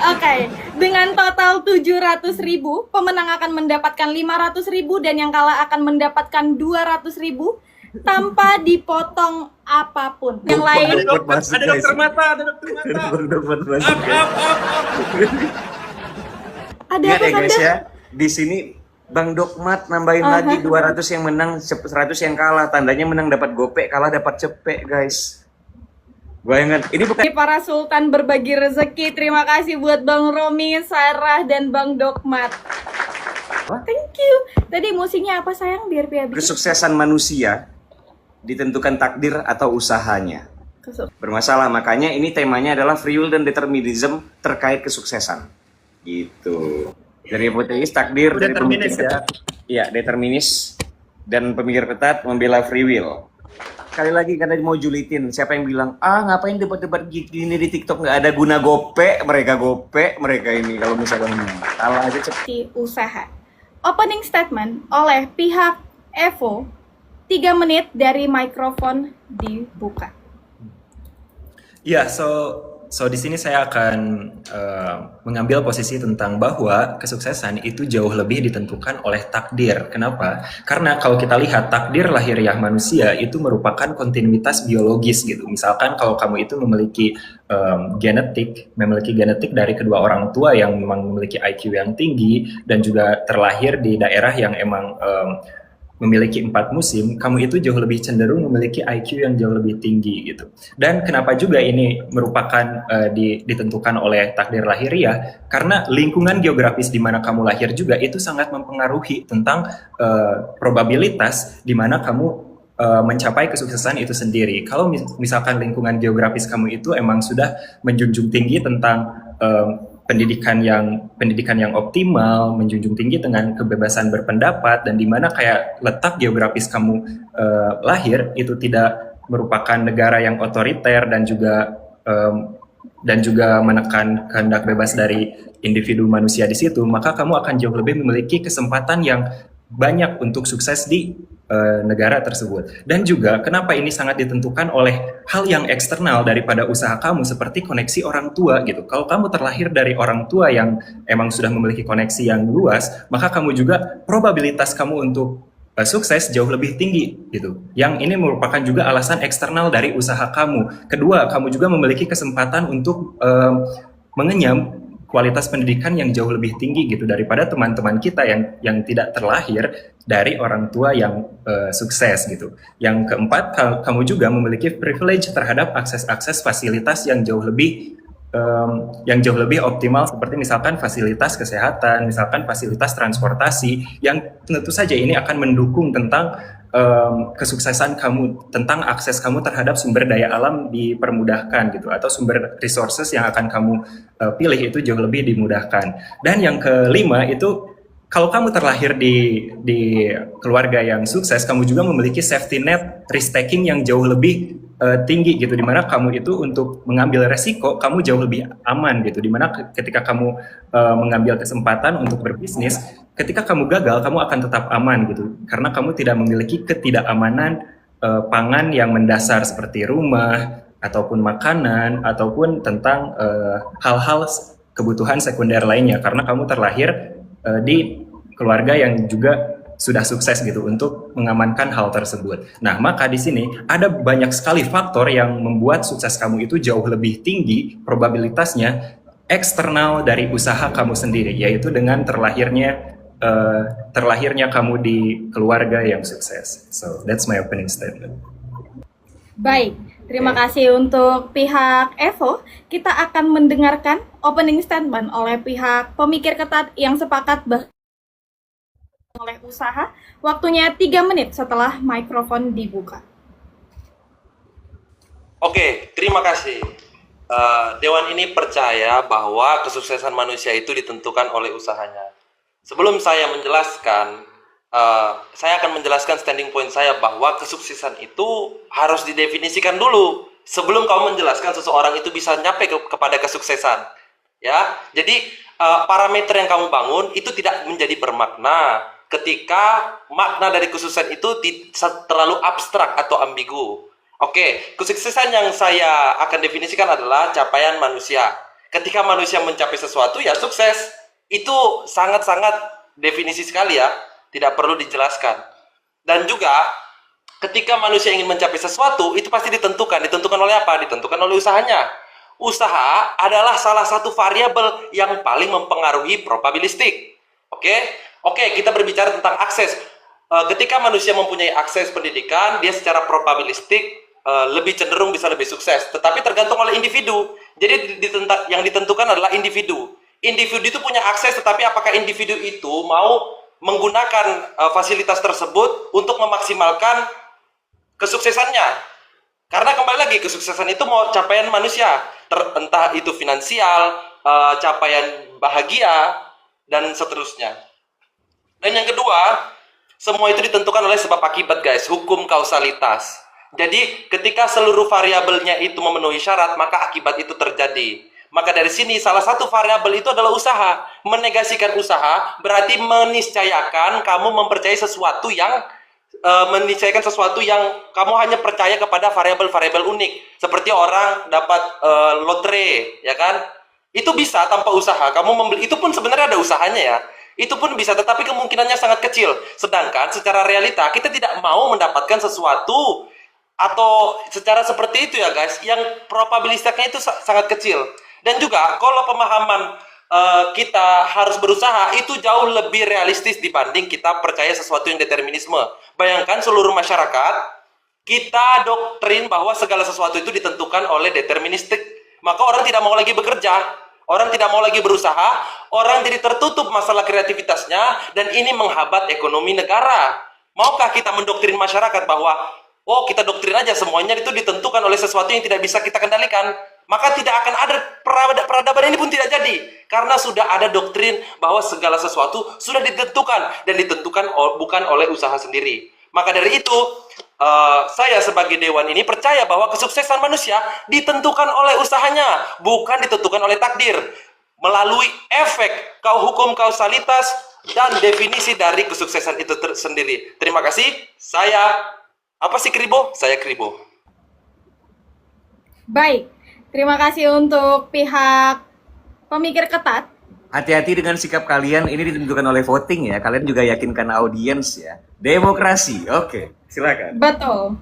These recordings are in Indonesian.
Oke, dengan total 700.000, pemenang akan mendapatkan 500.000 dan yang kalah akan mendapatkan 200.000 tanpa dipotong apapun. Yang lain Ada dokter mata. ada Ingat apa ya guys Kanda? ya, di sini Bang Dokmat nambahin lagi 200 yang menang, 100 yang kalah. Tandanya menang dapat gopek, kalah dapat cepek guys. Bayangan, ini bukan Para sultan berbagi rezeki. Terima kasih buat Bang Romi, Sarah, dan Bang Dokmat. Thank you. Tadi musiknya apa sayang biar Pia bikin? kesuksesan manusia ditentukan takdir atau usahanya. Bermasalah, makanya ini temanya adalah free will dan determinism terkait kesuksesan. Gitu. Dari hipotesis takdir, dari pemikir ketat. Iya, determinis dan pemikir ketat membela free will. Sekali lagi karena mau julitin, siapa yang bilang, ngapain debat-debat gini di TikTok, nggak ada guna gopek mereka ini kalau misalnya kalah aja cepet. Usaha. Opening statement oleh pihak Evo, 3 menit dari mikrofon dibuka. Ya, so di sini saya akan mengambil posisi tentang bahwa kesuksesan itu jauh lebih ditentukan oleh takdir. Kenapa? Karena kalau kita lihat takdir lahiriah manusia itu merupakan kontinuitas biologis gitu. Misalkan kalau kamu itu memiliki genetik dari kedua orang tua yang memang memiliki IQ yang tinggi dan juga terlahir di daerah yang emang memiliki 4 musim, kamu itu jauh lebih cenderung memiliki IQ yang jauh lebih tinggi gitu. Dan kenapa juga ini merupakan ditentukan oleh takdir lahiriah? Karena lingkungan geografis di mana kamu lahir juga itu sangat mempengaruhi tentang probabilitas di mana kamu mencapai kesuksesan itu sendiri. Kalau misalkan lingkungan geografis kamu itu emang sudah menjunjung tinggi tentang pendidikan yang optimal, menjunjung tinggi dengan kebebasan berpendapat, dan di mana kayak letak geografis kamu lahir itu tidak merupakan negara yang otoriter dan juga menekan kehendak bebas dari individu manusia di situ, maka kamu akan jauh lebih memiliki kesempatan yang banyak untuk sukses di negara tersebut. Dan juga kenapa ini sangat ditentukan oleh hal yang eksternal daripada usaha kamu, seperti koneksi orang tua gitu. Kalau kamu terlahir dari orang tua yang emang sudah memiliki koneksi yang luas, maka kamu juga probabilitas kamu untuk sukses jauh lebih tinggi gitu. Yang ini merupakan juga alasan eksternal dari usaha kamu. Kedua, kamu juga memiliki kesempatan untuk mengenyam kualitas pendidikan yang jauh lebih tinggi gitu daripada teman-teman kita yang tidak terlahir dari orang tua yang sukses gitu. Yang keempat, kamu juga memiliki privilege terhadap akses fasilitas yang jauh lebih optimal, seperti misalkan fasilitas kesehatan, misalkan fasilitas transportasi, yang tentu saja ini akan mendukung tentang kesuksesan kamu, tentang akses kamu terhadap sumber daya alam dipermudahkan gitu, atau sumber resources yang akan kamu pilih itu jauh lebih dimudahkan. Dan yang kelima itu, kalau kamu terlahir di keluarga yang sukses, kamu juga memiliki safety net risk taking yang jauh lebih tinggi gitu, dimana kamu itu untuk mengambil resiko kamu jauh lebih aman gitu, dimana ketika kamu mengambil kesempatan untuk berbisnis, ketika kamu gagal kamu akan tetap aman gitu, karena kamu tidak memiliki ketidakamanan pangan yang mendasar seperti rumah ataupun makanan ataupun tentang hal-hal kebutuhan sekunder lainnya, karena kamu terlahir di keluarga yang juga sudah sukses gitu untuk mengamankan hal tersebut. Nah, maka di sini ada banyak sekali faktor yang membuat sukses kamu itu jauh lebih tinggi probabilitasnya eksternal dari usaha kamu sendiri, yaitu dengan terlahirnya kamu di keluarga yang sukses. So, that's my opening statement. Baik, terima kasih untuk pihak Evo. Kita akan mendengarkan opening statement oleh pihak pemikir ketat yang sepakat oleh usaha. Waktunya 3 menit setelah mikrofon dibuka. Oke, terima kasih. Dewan ini percaya bahwa kesuksesan manusia itu ditentukan oleh usahanya. Sebelum saya menjelaskan, saya akan menjelaskan standing point saya bahwa kesuksesan itu harus didefinisikan dulu sebelum kamu menjelaskan seseorang itu bisa nyampe kepada kesuksesan. Ya, jadi parameter yang kamu bangun itu tidak menjadi bermakna ketika makna dari kesuksesan itu terlalu abstrak atau ambigu. Oke, kesuksesan yang saya akan definisikan adalah capaian manusia. ketika manusia mencapai sesuatu ya sukses. Itu sangat-sangat definisi sekali ya, tidak perlu dijelaskan. Dan juga ketika manusia ingin mencapai sesuatu itu pasti ditentukan oleh apa? Ditentukan oleh usahanya. Usaha adalah salah satu variabel yang paling mempengaruhi probabilistik. Oke, kita berbicara tentang akses. Ketika manusia mempunyai akses pendidikan, dia secara probabilistik lebih cenderung bisa lebih sukses. Tetapi tergantung oleh individu. Jadi yang ditentukan adalah individu. Individu itu punya akses, tetapi apakah individu itu mau menggunakan fasilitas tersebut untuk memaksimalkan kesuksesannya? Karena kembali lagi, kesuksesan itu mau capaian manusia, entah itu finansial, capaian bahagia, dan seterusnya. Dan yang kedua, semua itu ditentukan oleh sebab akibat, guys. Hukum kausalitas. Jadi ketika seluruh variabelnya itu memenuhi syarat, maka akibat itu terjadi. Maka dari sini salah satu variabel itu adalah usaha. Menegasikan usaha berarti meniscayakan kamu mempercayai sesuatu yang kamu hanya percaya kepada variabel-variabel unik. Seperti orang dapat lotre, ya kan? Itu bisa tanpa usaha. Kamu membeli, itu pun sebenarnya ada usahanya ya. Itu pun bisa, tetapi kemungkinannya sangat kecil. Sedangkan secara realita kita tidak mau mendapatkan sesuatu atau secara seperti itu ya guys, yang probabilistiknya itu sangat kecil. Dan juga kalau pemahaman kita harus berusaha itu jauh lebih realistis dibanding kita percaya sesuatu yang determinisme. Bayangkan seluruh masyarakat kita doktrin bahwa segala sesuatu itu ditentukan oleh deterministik, maka orang tidak mau lagi bekerja, orang tidak mau lagi berusaha, orang jadi tertutup masalah kreativitasnya, dan ini menghambat ekonomi negara. Maukah kita mendoktrin masyarakat bahwa kita doktrin aja semuanya itu ditentukan oleh sesuatu yang tidak bisa kita kendalikan? Maka tidak akan ada peradaban ini pun tidak jadi, karena sudah ada doktrin bahwa segala sesuatu sudah ditentukan dan ditentukan bukan oleh usaha sendiri. Maka dari itu saya sebagai dewan ini percaya bahwa kesuksesan manusia ditentukan oleh usahanya, bukan ditentukan oleh takdir, melalui efek hukum kausalitas dan definisi dari kesuksesan itu sendiri. Terima kasih. Saya Kribo? Saya Kribo. Baik. Terima kasih untuk pihak pemikir ketat. Hati-hati dengan sikap kalian, ini ditentukan oleh voting ya. Kalian juga yakinkan audiens ya. Demokrasi, oke. Silakan. Betul.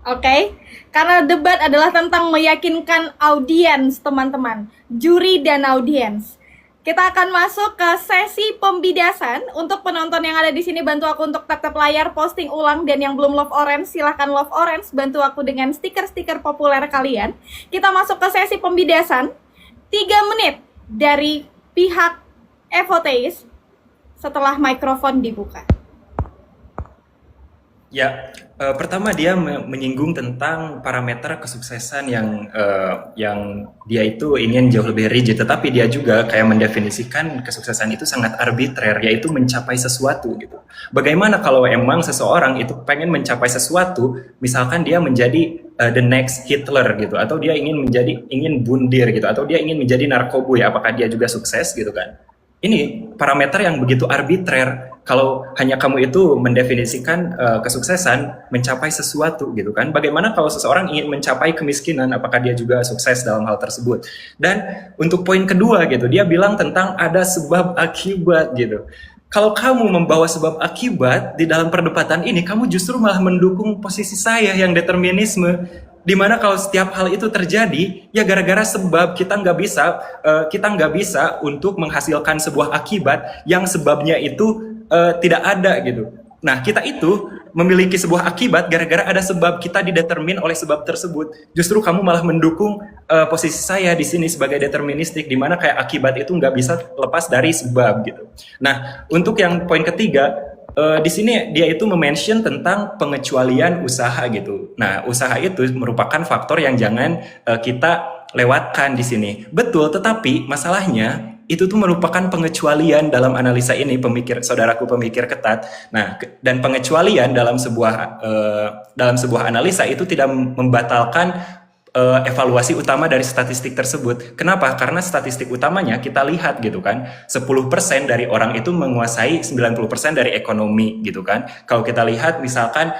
Oke. Karena debat adalah tentang meyakinkan audiens, teman-teman. Juri dan audiens. Kita akan masuk ke sesi pembidasan. Untuk penonton yang ada di sini, bantu aku untuk tap-tap layar, posting ulang, dan yang belum love orange, silahkan love orange. Bantu aku dengan stiker-stiker populer kalian. Kita masuk ke sesi pembidasan. 3 menit dari pihak Evoteis setelah mikrofon dibuka. Ya, pertama dia menyinggung tentang parameter kesuksesan yang dia itu ingin jauh lebih rigid, tetapi dia juga kayak mendefinisikan kesuksesan itu sangat arbitrer, yaitu mencapai sesuatu gitu. Bagaimana kalau emang seseorang itu pengen mencapai sesuatu, misalkan dia menjadi the next Hitler gitu, atau dia ingin bundir gitu, atau dia ingin menjadi narkoboy, apakah dia juga sukses gitu kan? Ini parameter yang begitu arbitrer. Kalau hanya kamu itu mendefinisikan kesuksesan mencapai sesuatu gitu kan, bagaimana kalau seseorang ingin mencapai kemiskinan, apakah dia juga sukses dalam hal tersebut? Dan untuk poin kedua gitu, dia bilang tentang ada sebab akibat gitu. Kalau kamu membawa sebab akibat di dalam perdebatan ini, kamu justru malah mendukung posisi saya yang determinisme, dimana kalau setiap hal itu terjadi ya gara-gara sebab, kita nggak bisa untuk menghasilkan sebuah akibat yang sebabnya itu tidak ada gitu. Nah, kita itu memiliki sebuah akibat gara-gara ada sebab, kita didetermin oleh sebab tersebut. Justru kamu malah mendukung posisi saya di sini sebagai deterministik, di mana kayak akibat itu nggak bisa lepas dari sebab gitu. Nah, untuk yang poin ketiga, di sini dia itu mention tentang pengecualian usaha gitu. Nah, usaha itu merupakan faktor yang jangan kita lewatkan di sini. Betul, tetapi masalahnya itu tuh merupakan pengecualian dalam analisa ini, saudaraku pemikir ketat. Nah, dan pengecualian dalam sebuah analisa itu tidak membatalkan evaluasi utama dari statistik tersebut. Kenapa? Karena statistik utamanya kita lihat gitu kan, 10% dari orang itu menguasai 90% dari ekonomi gitu kan. Kalau kita lihat misalkan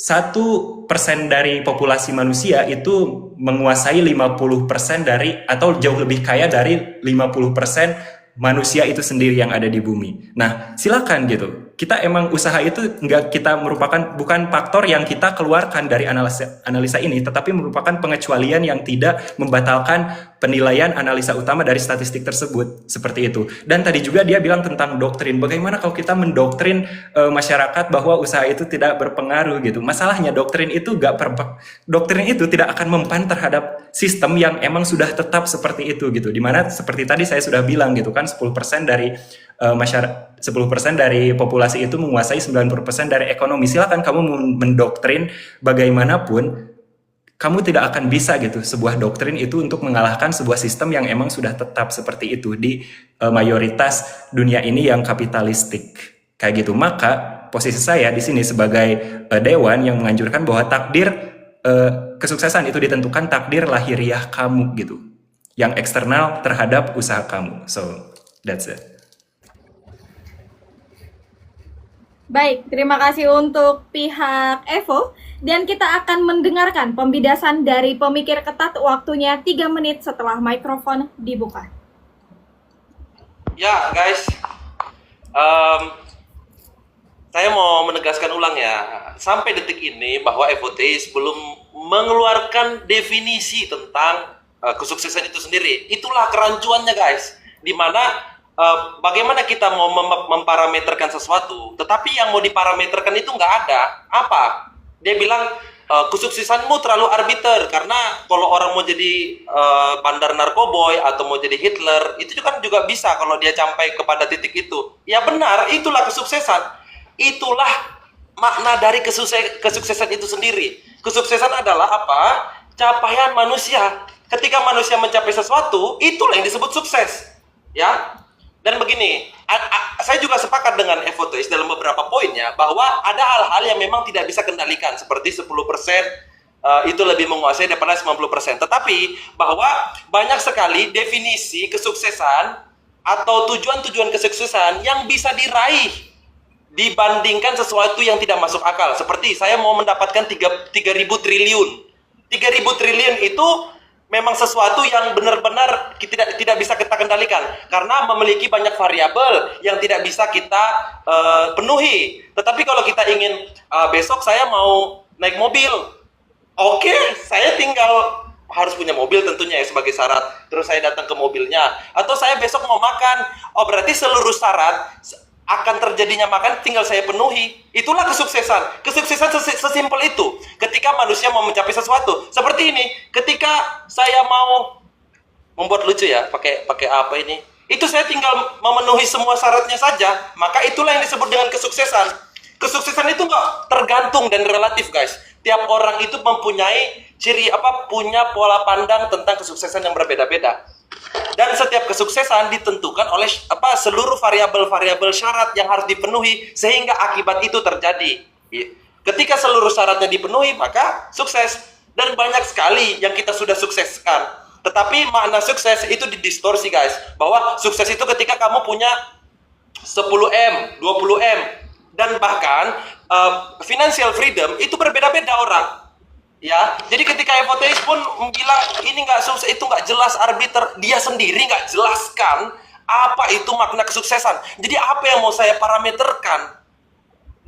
1% dari populasi manusia itu menguasai 50% dari atau jauh lebih kaya dari 50% manusia itu sendiri yang ada di bumi. Nah, silakan gitu. Kita emang usaha itu nggak kita merupakan bukan faktor yang kita keluarkan dari analisa ini, tetapi merupakan pengecualian yang tidak membatalkan penilaian analisa utama dari statistik tersebut, seperti itu. Dan tadi juga dia bilang tentang doktrin. Bagaimana kalau kita mendoktrin masyarakat bahwa usaha itu tidak berpengaruh gitu. Masalahnya doktrin itu tidak akan mempan terhadap sistem yang emang sudah tetap seperti itu gitu. Dimana seperti tadi saya sudah bilang gitu kan 10% dari masyarakat 10% dari populasi itu menguasai 90% dari ekonomi. Silakan kamu mendoktrin bagaimanapun, kamu tidak akan bisa gitu sebuah doktrin itu untuk mengalahkan sebuah sistem yang emang sudah tetap seperti itu di mayoritas dunia ini yang kapitalistik kayak gitu. Maka posisi saya di sini sebagai dewan yang menganjurkan bahwa takdir kesuksesan itu ditentukan takdir lahiriah kamu gitu, yang eksternal terhadap usaha kamu. So that's it. Baik, terima kasih untuk pihak Evo. Dan kita akan mendengarkan pembidasan dari pemikir ketat, waktunya 3 menit setelah mikrofon dibuka. Ya guys, saya mau menegaskan ulang ya, sampai detik ini bahwa Evoteis belum mengeluarkan definisi tentang kesuksesan itu sendiri. Itulah kerancuannya guys, dimana bagaimana kita mau memparameterkan sesuatu, tetapi yang mau diparameterkan itu nggak ada. Apa? Dia bilang kesuksesanmu terlalu arbiter, karena kalau orang mau jadi bandar narkoboy atau mau jadi Hitler, itu kan juga bisa kalau dia sampai kepada titik itu. Ya benar, itulah kesuksesan. Itulah makna dari kesuksesan itu sendiri. Kesuksesan adalah apa? Capaian manusia. Ketika manusia mencapai sesuatu, itulah yang disebut sukses. Ya. Dan begini, saya juga sepakat dengan Evoteis dalam beberapa poinnya, bahwa ada hal-hal yang memang tidak bisa kendalikan, seperti 10% itu lebih menguasai daripada 90%. Tetapi bahwa banyak sekali definisi kesuksesan atau tujuan-tujuan kesuksesan yang bisa diraih dibandingkan sesuatu yang tidak masuk akal. Seperti saya mau mendapatkan 3.000 triliun. 3.000 triliun itu memang sesuatu yang benar-benar tidak bisa kita kendalikan, karena memiliki banyak variabel yang tidak bisa kita penuhi. Tetapi kalau kita ingin besok saya mau naik mobil, oke, saya tinggal harus punya mobil tentunya ya sebagai syarat. Terus saya datang ke mobilnya. Atau saya besok mau makan, oh berarti seluruh syarat akan terjadinya makan tinggal saya penuhi. Itulah kesuksesan. Kesuksesan sesimpel itu. Ketika manusia mau mencapai sesuatu. Seperti ini, ketika saya mau membuat lucu ya, pakai apa ini? Itu saya tinggal memenuhi semua syaratnya saja, maka itulah yang disebut dengan kesuksesan. Kesuksesan itu nggak tergantung dan relatif, guys. Tiap orang itu mempunyai punya pola pandang tentang kesuksesan yang berbeda-beda. Dan setiap kesuksesan ditentukan oleh seluruh variabel-variabel syarat yang harus dipenuhi sehingga akibat itu terjadi. Ketika seluruh syaratnya dipenuhi, maka sukses. Dan banyak sekali yang kita sudah sukseskan. Tetapi makna sukses itu didistorsi, guys. Bahwa sukses itu ketika kamu punya 10M, 20M, dan bahkan financial freedom itu berbeda-beda orang. Ya, jadi ketika Evoteis pun bilang ini nggak sukses, itu nggak jelas arbiter, dia sendiri nggak jelaskan apa itu makna kesuksesan. Jadi apa yang mau saya parameterkan?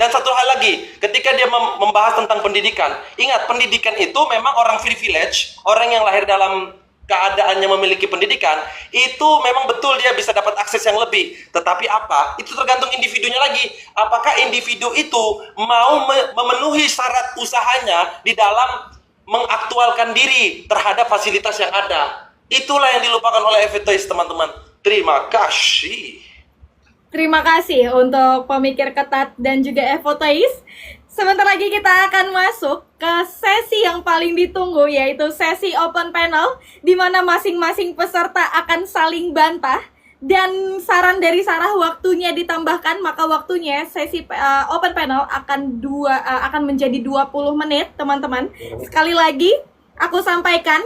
Dan satu hal lagi, ketika dia membahas tentang pendidikan, ingat pendidikan itu memang orang privilege, orang yang lahir dalam keadaannya memiliki pendidikan, itu memang betul dia bisa dapat akses yang lebih. Tetapi apa? Itu tergantung individunya lagi. Apakah individu itu mau memenuhi syarat usahanya di dalam mengaktualkan diri terhadap fasilitas yang ada. Itulah yang dilupakan oleh Evoteis, teman-teman. Terima kasih. Terima kasih untuk pemikir ketat dan juga Evoteis. Sebentar lagi kita akan masuk ke sesi yang paling ditunggu, yaitu sesi open panel, di mana masing-masing peserta akan saling bantah. Dan saran dari Sarah, waktunya ditambahkan, maka waktunya sesi open panel akan menjadi 20 menit, teman-teman. Sekali lagi, aku sampaikan,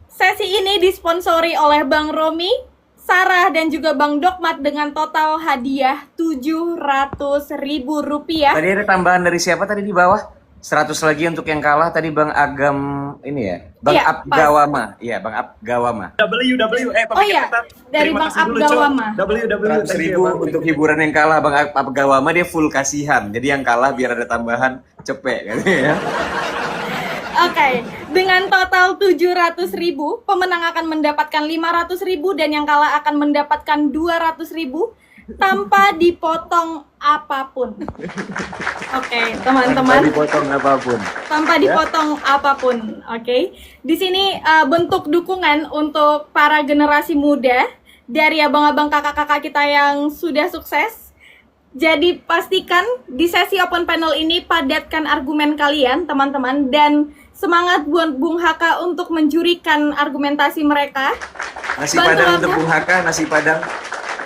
sesi ini disponsori oleh Bang Romi, Sarah, dan juga Bang Dokmat dengan total hadiah Rp700.000. Tadi ada tambahan dari siapa tadi di bawah? 100 lagi untuk yang kalah tadi Bang Agam ini ya. Bang Iya, Abgawama. Iya, Bang Abgawama. Oh iya, dari Bang Abgawama. W 100.000 untuk hiburan yang kalah Bang Abgawama, dia full kasihan. Jadi yang kalah biar ada tambahan cepet katanya ya. Oke, dengan total 700.000, pemenang akan mendapatkan 500.000 dan yang kalah akan mendapatkan 200.000 tanpa dipotong apapun. Oke, teman-teman. Tanpa dipotong apapun. Tanpa dipotong apapun, oke. Di sini bentuk dukungan untuk para generasi muda dari abang-abang kakak-kakak kita yang sudah sukses. Jadi pastikan di sesi open panel ini padatkan argumen kalian, teman-teman, dan semangat buat Bung Haka untuk menjurikan argumentasi mereka. Nasi padang untuk Bung Haka, nasi padang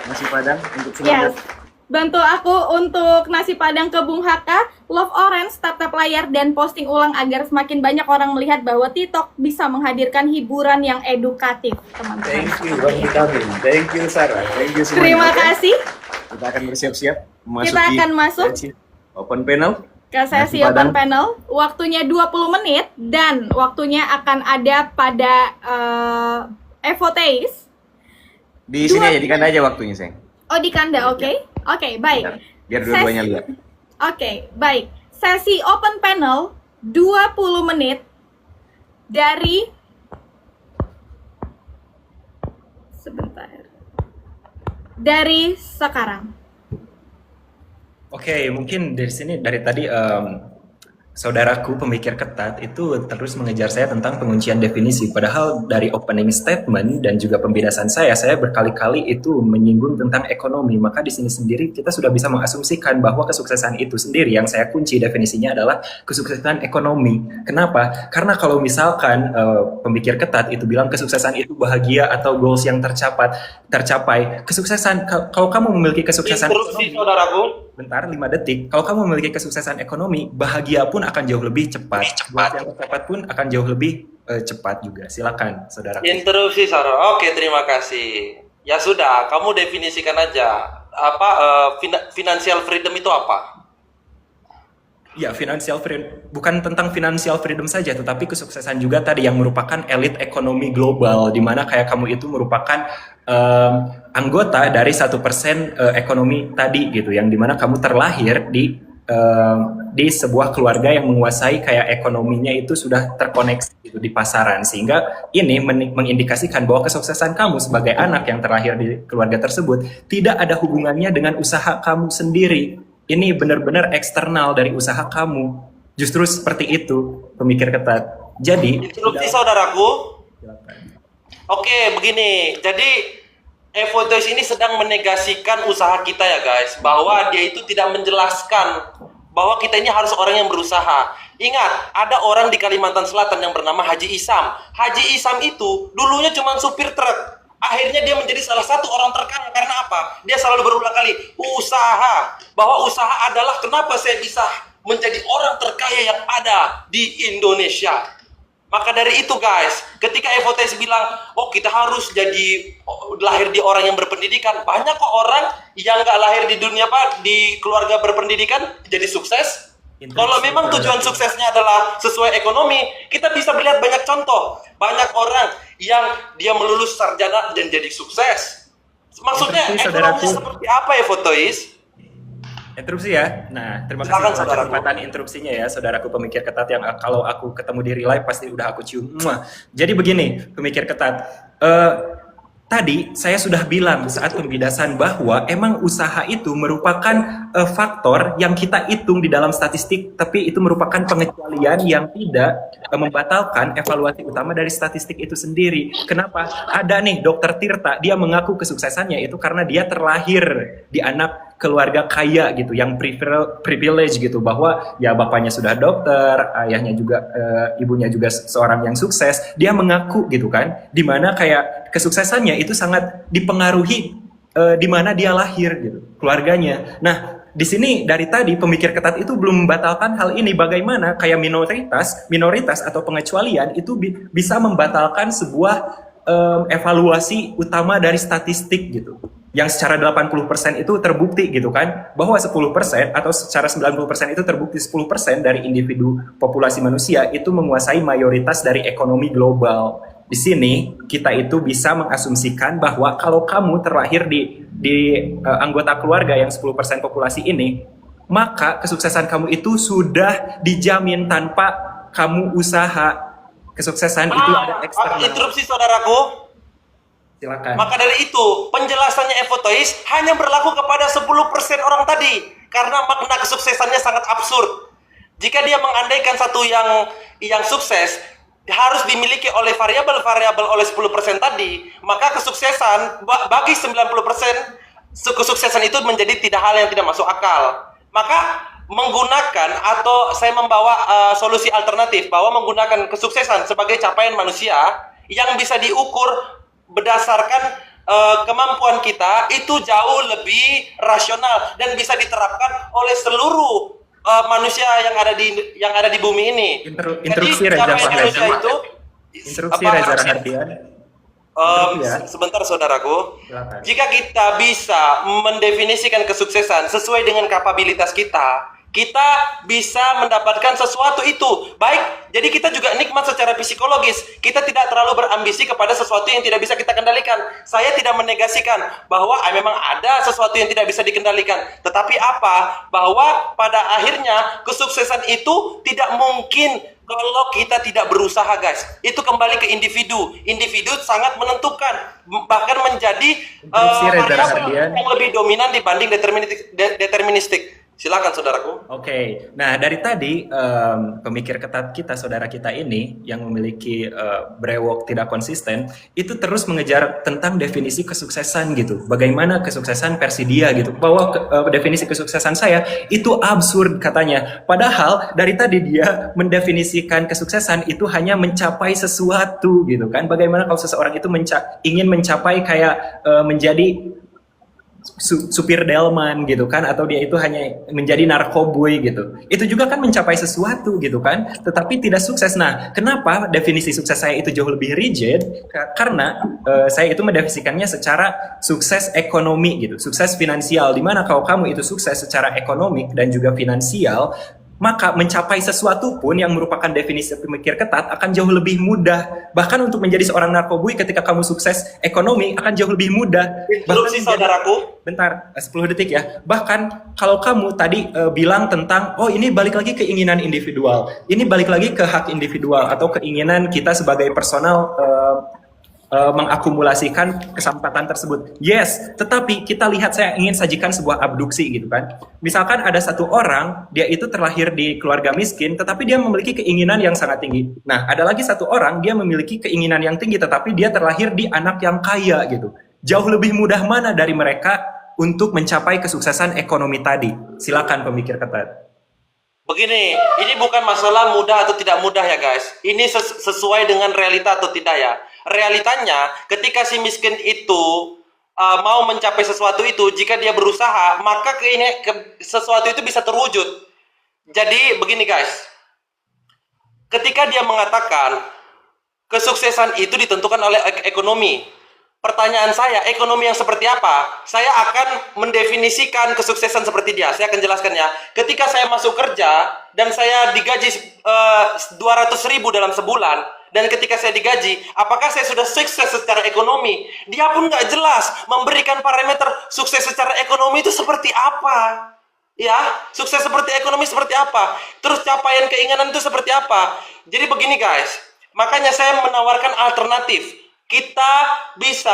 untuk semangat. Yes. Bantu aku untuk nasi padang ke Bung Haka, Love Orange, tap-tap layar, dan posting ulang agar semakin banyak orang melihat bahwa TikTok bisa menghadirkan hiburan yang edukatif, teman-teman. Thank you Bang Vitamin, thank you Sarah, thank you semuanya. Terima kasih. Kita akan bersiap-siap memasuki Kita akan masuk sesi open panel. Ke sesi Nasi open padang. panel. Waktunya 20 menit dan waktunya akan ada pada Evoteis. Di sini aja, di kanda aja waktunya, sayang. Oh, di kanda, oke? Oke, baik. Biar dua-duanya lihat. Oke, baik. Sesi open panel 20 menit dari sebentar. Dari sekarang. Oke, mungkin dari sini dari tadi saudaraku pemikir ketat itu terus mengejar saya tentang penguncian definisi. Padahal dari opening statement dan juga pembidasan saya berkali-kali itu menyinggung tentang ekonomi. Maka di sini sendiri kita sudah bisa mengasumsikan bahwa kesuksesan itu sendiri yang saya kunci definisinya adalah kesuksesan ekonomi. Kenapa? Karena kalau misalkan pemikir ketat itu bilang kesuksesan itu bahagia atau goals yang tercapai. Kesuksesan, kalau kamu memiliki kesuksesan Instruksi ekonomi, saudaraku. bentar 5 detik. Kalau kamu memiliki kesuksesan ekonomi, bahagia pun akan jauh lebih cepat. Goals yang tercapai pun akan jauh lebih cepat juga. Silakan, saudara. Interupsi Sarah. Oke, terima kasih. Ya sudah, kamu definisikan aja apa financial freedom itu apa? Ya, financial freedom bukan tentang financial freedom saja, tetapi kesuksesan juga tadi yang merupakan elit ekonomi global, di mana kayak kamu itu merupakan anggota dari 1% ekonomi tadi gitu, yang dimana kamu terlahir di sebuah keluarga yang menguasai kayak ekonominya itu sudah terkoneksi gitu di pasaran, sehingga ini mengindikasikan bahwa kesuksesan kamu sebagai anak yang terlahir di keluarga tersebut tidak ada hubungannya dengan usaha kamu sendiri. Ini benar-benar eksternal dari usaha kamu. Justru seperti itu pemikir ketat. Jadi Interupsi saudaraku. Oke, begini. Jadi Evotoys ini sedang menegasikan usaha kita ya guys, bahwa dia itu tidak menjelaskan bahwa kita ini harus orang yang berusaha. Ingat, ada orang di Kalimantan Selatan yang bernama Haji Isam. Haji Isam itu dulunya cuma supir truk. Akhirnya dia menjadi salah satu orang terkaya karena apa? Dia selalu berulang kali usaha. Bahwa usaha adalah kenapa saya bisa menjadi orang terkaya yang ada di Indonesia. Maka dari itu guys, ketika Evotes bilang, oh kita harus lahir di orang yang berpendidikan. Banyak kok orang yang nggak lahir di dunia di keluarga berpendidikan jadi sukses. Kalau memang tujuan suksesnya adalah sesuai ekonomi, kita bisa melihat banyak contoh. Banyak orang yang dia melulus sarjana dan jadi sukses. Maksudnya ekonomi seperti apa ya, Fotois? interupsi ya. Nah, terima kasih atas kesempatan interupsinya ya, saudaraku pemikir ketat yang kalau aku ketemu di real life pasti udah aku cium. Jadi begini, pemikir ketat. Tadi saya sudah bilang saat pembidasan bahwa emang usaha itu merupakan faktor yang kita hitung di dalam statistik, tapi itu merupakan pengecualian yang tidak membatalkan evaluasi utama dari statistik itu sendiri. Kenapa? Ada nih Dokter Tirta, dia mengaku kesuksesannya itu karena dia terlahir di anak keluarga kaya gitu, yang privilege gitu, bahwa ya bapaknya sudah dokter, ayahnya juga, ibunya juga seorang yang sukses. Dia mengaku gitu kan, dimana kayak kesuksesannya itu sangat dipengaruhi di mana dia lahir gitu, keluarganya. Nah, di sini dari tadi pemikir ketat itu belum membatalkan hal ini. Bagaimana kayak minoritas atau pengecualian itu bisa membatalkan sebuah evaluasi utama dari statistik gitu. yang secara 80% itu terbukti gitu kan, bahwa 10% atau secara 90% itu terbukti 10% dari individu populasi manusia itu menguasai mayoritas dari ekonomi global. Di sini kita itu bisa mengasumsikan bahwa kalau kamu terlahir di anggota keluarga yang 10% populasi ini, maka kesuksesan kamu itu sudah dijamin tanpa kamu usaha. Kesuksesan itu ada eksternal. Interupsi saudaraku. Silakan. Maka dari itu, penjelasannya Evotois hanya berlaku kepada 10% orang tadi. Karena makna kesuksesannya sangat absurd. Jika dia mengandaikan satu yang sukses, harus dimiliki oleh variabel-variabel oleh 10% tadi, maka kesuksesan bagi 90%, kesuksesan itu menjadi tidak hal yang tidak masuk akal. Maka menggunakan atau saya membawa solusi alternatif bahwa menggunakan kesuksesan sebagai capaian manusia yang bisa diukur berdasarkan kemampuan kita itu jauh lebih rasional dan bisa diterapkan oleh seluruh manusia yang ada di bumi ini. Interupsi Jadi Reza capaian manusia Fahmi. itu Interupsi Reza Rahardian. sebentar saudaraku. Silakan. Jika kita bisa mendefinisikan kesuksesan sesuai dengan kapabilitas kita bisa mendapatkan sesuatu itu. Baik, jadi kita juga nikmat secara psikologis. Kita tidak terlalu berambisi kepada sesuatu yang tidak bisa kita kendalikan. Saya tidak menegasikan bahwa memang ada sesuatu yang tidak bisa dikendalikan. Tetapi apa? Bahwa pada akhirnya kesuksesan itu tidak mungkin kalau kita tidak berusaha, guys. Itu kembali ke individu. Individu sangat menentukan, bahkan menjadi variabel yang lebih dominan dibanding deterministik. Silakan saudaraku. Oke. Nah, dari tadi pemikir ketat kita, saudara kita ini yang memiliki brewok tidak konsisten, itu terus mengejar tentang definisi kesuksesan gitu. Bagaimana kesuksesan versi dia gitu. Bahwa definisi kesuksesan saya itu absurd katanya. Padahal dari tadi dia mendefinisikan kesuksesan itu hanya mencapai sesuatu gitu kan. Bagaimana kalau seseorang itu ingin mencapai kayak menjadi supir delman gitu kan, atau dia itu hanya menjadi narkoboy gitu, itu juga kan mencapai sesuatu gitu kan, tetapi tidak sukses. Nah, kenapa definisi sukses saya itu jauh lebih rigid? Karena saya itu mendefinisikannya secara sukses ekonomi gitu, sukses finansial, dimana kalau kamu itu sukses secara ekonomi dan juga finansial, maka mencapai sesuatu pun yang merupakan definisi pemikir ketat akan jauh lebih mudah. Bahkan untuk menjadi seorang narkoboy ketika kamu sukses ekonomi akan jauh lebih mudah. Interupsi saudaraku. Bentar, 10 detik ya. Bahkan kalau kamu tadi bilang tentang, oh ini balik lagi keinginan individual. Ini balik lagi ke hak individual atau keinginan kita sebagai personal mengakumulasikan kesempatan tersebut. Yes, tetapi kita lihat, saya ingin sajikan sebuah abduksi gitu kan. Misalkan ada satu orang, dia itu terlahir di keluarga miskin, tetapi dia memiliki keinginan yang sangat tinggi. Nah, ada lagi satu orang, dia memiliki keinginan yang tinggi, tetapi dia terlahir di anak yang kaya gitu. Jauh lebih mudah mana dari mereka untuk mencapai kesuksesan ekonomi tadi? Silakan pemikir ketat. Begini, ini bukan masalah mudah atau tidak mudah ya guys. Ini sesuai dengan realita atau tidak ya. Realitanya, ketika si miskin itu mau mencapai sesuatu itu, jika dia berusaha, maka sesuatu itu bisa terwujud. Jadi begini guys, ketika dia mengatakan kesuksesan itu ditentukan oleh ekonomi, pertanyaan saya, ekonomi yang seperti apa? Saya akan mendefinisikan kesuksesan seperti dia. Saya akan jelaskan ya. Ketika saya masuk kerja dan saya digaji 200.000 dalam sebulan, dan ketika saya digaji, apakah saya sudah sukses secara ekonomi? Dia pun nggak jelas memberikan parameter sukses secara ekonomi itu seperti apa. Ya, sukses seperti ekonomi seperti apa? Terus capaian keinginan itu seperti apa? Jadi begini guys, makanya saya menawarkan alternatif. Kita bisa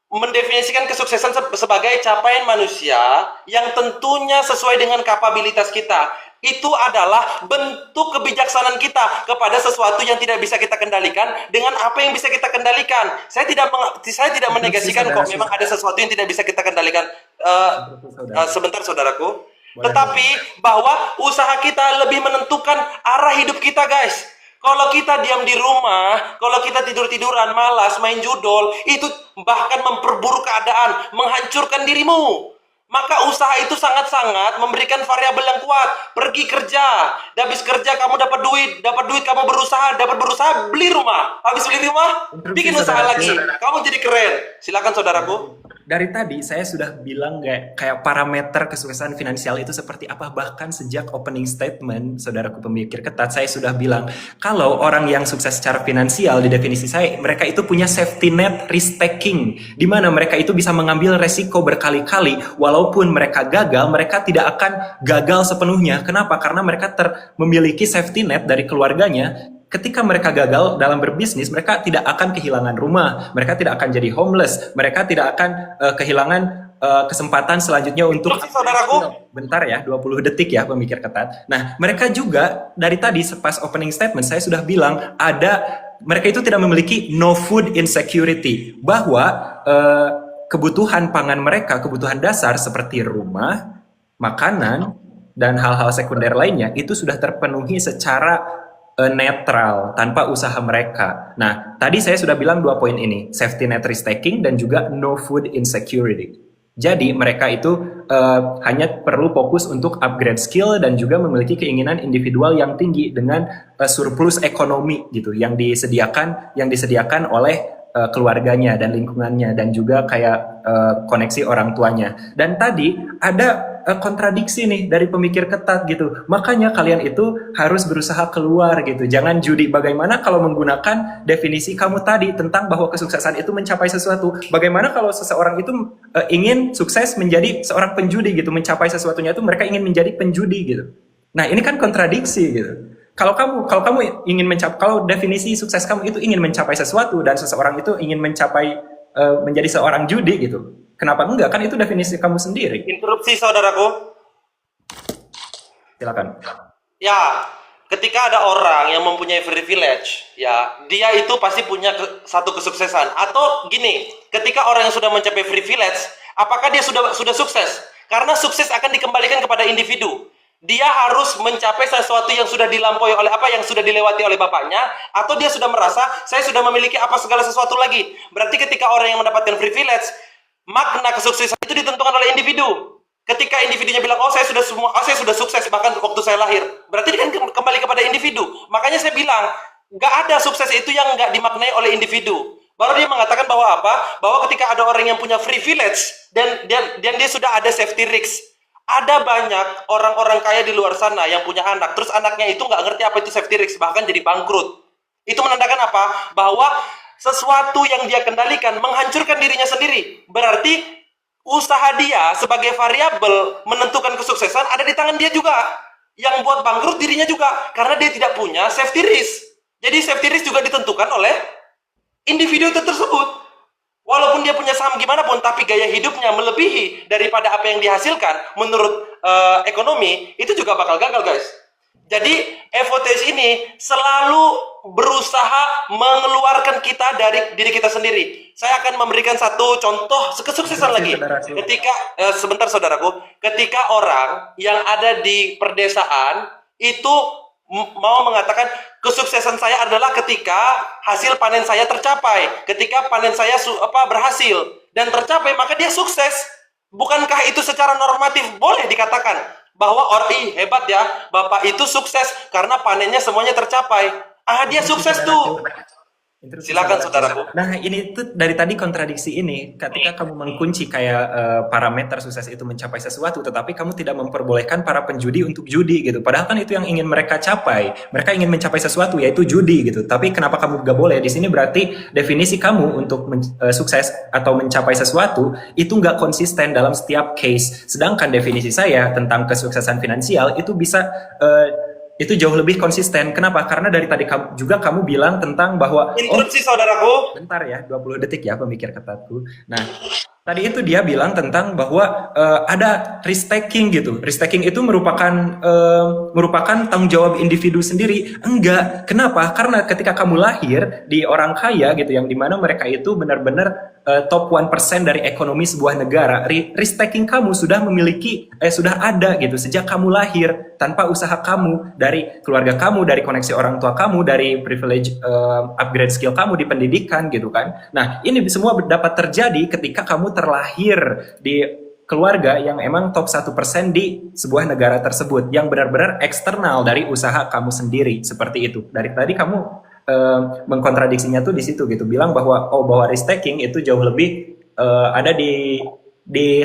mendefinisikan kesuksesan sebagai capaian manusia yang tentunya sesuai dengan kapabilitas kita. Itu adalah bentuk kebijaksanaan kita kepada sesuatu yang tidak bisa kita kendalikan dengan apa yang bisa kita kendalikan. Saya tidak menegasikan kok memang ada sesuatu yang tidak bisa kita kendalikan. Sebentar saudaraku. Tetapi bahwa usaha kita lebih menentukan arah hidup kita guys. Kalau kita diam di rumah, kalau kita tidur-tiduran, malas, main judol, itu bahkan memperburuk keadaan, menghancurkan dirimu. Maka usaha itu sangat-sangat memberikan variabel yang kuat. Pergi kerja, habis kerja kamu dapat duit kamu berusaha, beli rumah. Habis beli rumah, bikin usaha lagi. Kamu jadi keren. Silakan saudaraku. Dari tadi saya sudah bilang kayak parameter kesuksesan finansial itu seperti apa. Bahkan sejak opening statement, saudaraku pemikir ketat, saya sudah bilang kalau orang yang sukses secara finansial di definisi saya, mereka itu punya safety net risk taking, di mana mereka itu bisa mengambil resiko berkali-kali. Walaupun mereka gagal, mereka tidak akan gagal sepenuhnya. Kenapa? Karena mereka memiliki safety net dari keluarganya. Ketika mereka gagal dalam berbisnis, mereka tidak akan kehilangan rumah, mereka tidak akan jadi homeless, mereka tidak akan kehilangan kesempatan selanjutnya untuk... Saudaraku, bentar ya, 20 detik ya pemikir ketat. Nah, mereka juga dari tadi pas opening statement saya sudah bilang mereka itu tidak memiliki no food insecurity, bahwa kebutuhan pangan mereka, kebutuhan dasar seperti rumah, makanan, dan hal-hal sekunder lainnya itu sudah terpenuhi secara netral tanpa usaha mereka. Nah, tadi saya sudah bilang 2 poin ini, safety net risk taking dan juga no food insecurity. Jadi mereka itu hanya perlu fokus untuk upgrade skill dan juga memiliki keinginan individual yang tinggi dengan surplus ekonomi gitu yang disediakan oleh keluarganya dan lingkungannya dan juga kayak koneksi orang tuanya. Dan tadi ada kontradiksi nih dari pemikir ketat gitu. Makanya kalian itu harus berusaha keluar gitu. Jangan judi. Bagaimana kalau menggunakan definisi kamu tadi tentang bahwa kesuksesan itu mencapai sesuatu? Bagaimana kalau seseorang itu ingin sukses menjadi seorang penjudi gitu, mencapai sesuatunya itu mereka ingin menjadi penjudi gitu. Nah, ini kan kontradiksi gitu. Kalau kamu ingin kalau definisi sukses kamu itu ingin mencapai sesuatu dan seseorang itu ingin mencapai menjadi seorang judi gitu. Kenapa enggak? Kan itu definisi kamu sendiri. interupsi saudaraku. Silakan. Ya, ketika ada orang yang mempunyai privilege, ya, dia itu pasti punya satu kesuksesan. Atau gini, ketika orang yang sudah mencapai privilege, apakah dia sudah sukses? Karena sukses akan dikembalikan kepada individu. Dia harus mencapai sesuatu yang sudah dilampaui oleh yang sudah dilewati oleh bapaknya, atau dia sudah merasa saya sudah memiliki segala sesuatu lagi. Berarti ketika orang yang mendapatkan privilege, makna kesuksesan itu ditentukan oleh individu. Ketika individunya bilang, saya sudah sukses bahkan waktu saya lahir, berarti kan kembali kepada individu. Makanya saya bilang, nggak ada sukses itu yang nggak dimaknai oleh individu. Baru dia mengatakan bahwa bahwa ketika ada orang yang punya privilege dan dia sudah ada safety risk. Ada banyak orang-orang kaya di luar sana yang punya anak, terus anaknya itu nggak ngerti apa itu safety risk, bahkan jadi bangkrut. Itu menandakan apa? Bahwa sesuatu yang dia kendalikan menghancurkan dirinya sendiri. Berarti usaha dia sebagai variabel menentukan kesuksesan ada di tangan dia juga. Yang buat bangkrut dirinya juga, karena dia tidak punya safety risk. Jadi safety risk juga ditentukan oleh individu tersebut. Walaupun dia punya saham gimana pun, tapi gaya hidupnya melebihi daripada apa yang dihasilkan menurut ekonomi, itu juga bakal gagal, guys. Jadi, FOTS ini selalu berusaha mengeluarkan kita dari diri kita sendiri. Saya akan memberikan satu contoh kesuksesan lagi. Ketika, sebentar saudaraku, ketika orang yang ada di perdesaan itu mau mengatakan kesuksesan saya adalah ketika hasil panen saya tercapai, ketika panen saya berhasil dan tercapai, maka dia sukses. Bukankah itu secara normatif boleh dikatakan bahwa hebat ya, bapak itu sukses karena panennya semuanya tercapai. Dia sukses tuh. Silakan saudaraku. Nah, ini tuh dari tadi kontradiksi ini. Ketika kamu mengunci kayak parameter sukses itu mencapai sesuatu, tetapi kamu tidak memperbolehkan para penjudi untuk judi gitu. Padahal kan itu yang ingin mereka capai. Mereka ingin mencapai sesuatu, yaitu judi gitu. Tapi kenapa kamu gak boleh? Di sini berarti definisi kamu untuk sukses atau mencapai sesuatu itu gak konsisten dalam setiap case. Sedangkan definisi saya tentang kesuksesan finansial itu bisa itu jauh lebih konsisten. Kenapa? Karena dari tadi kamu bilang tentang bahwa interupsi saudaraku. Bentar ya, 20 detik ya pemikir ketatku. Nah, tadi itu dia bilang tentang bahwa ada risk taking gitu. Risk taking itu merupakan tanggung jawab individu sendiri. Enggak. Kenapa? Karena ketika kamu lahir di orang kaya gitu, yang dimana mereka itu benar-benar top 1% dari ekonomi sebuah negara, risk taking kamu sudah ada gitu sejak kamu lahir tanpa usaha kamu, dari keluarga kamu, dari koneksi orang tua kamu, dari privilege upgrade skill kamu di pendidikan gitu kan. Nah, ini semua dapat terjadi ketika kamu terlahir di keluarga yang emang top 1% di sebuah negara tersebut, yang benar-benar eksternal dari usaha kamu sendiri, seperti itu. Dari tadi kamu mengkontradiksinya tuh di situ gitu, bilang bahwa risk taking itu jauh lebih ada di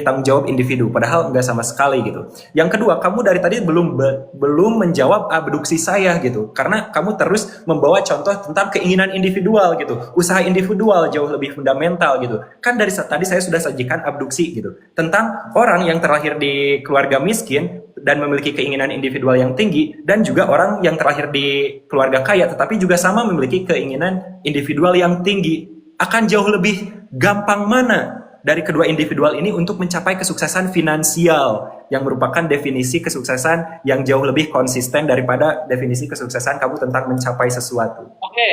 tanggung jawab individu, padahal enggak sama sekali gitu. Yang kedua, kamu dari tadi belum menjawab abduksi saya gitu, karena kamu terus membawa contoh tentang keinginan individual gitu, usaha individual jauh lebih fundamental gitu. Kan dari tadi saya sudah sajikan abduksi gitu, tentang orang yang terlahir di keluarga miskin dan memiliki keinginan individual yang tinggi, dan juga orang yang terlahir di keluarga kaya tetapi juga sama memiliki keinginan individual yang tinggi. Akan jauh lebih gampang mana dari kedua individual ini untuk mencapai kesuksesan finansial yang merupakan definisi kesuksesan yang jauh lebih konsisten daripada definisi kesuksesan kamu tentang mencapai sesuatu. Oke,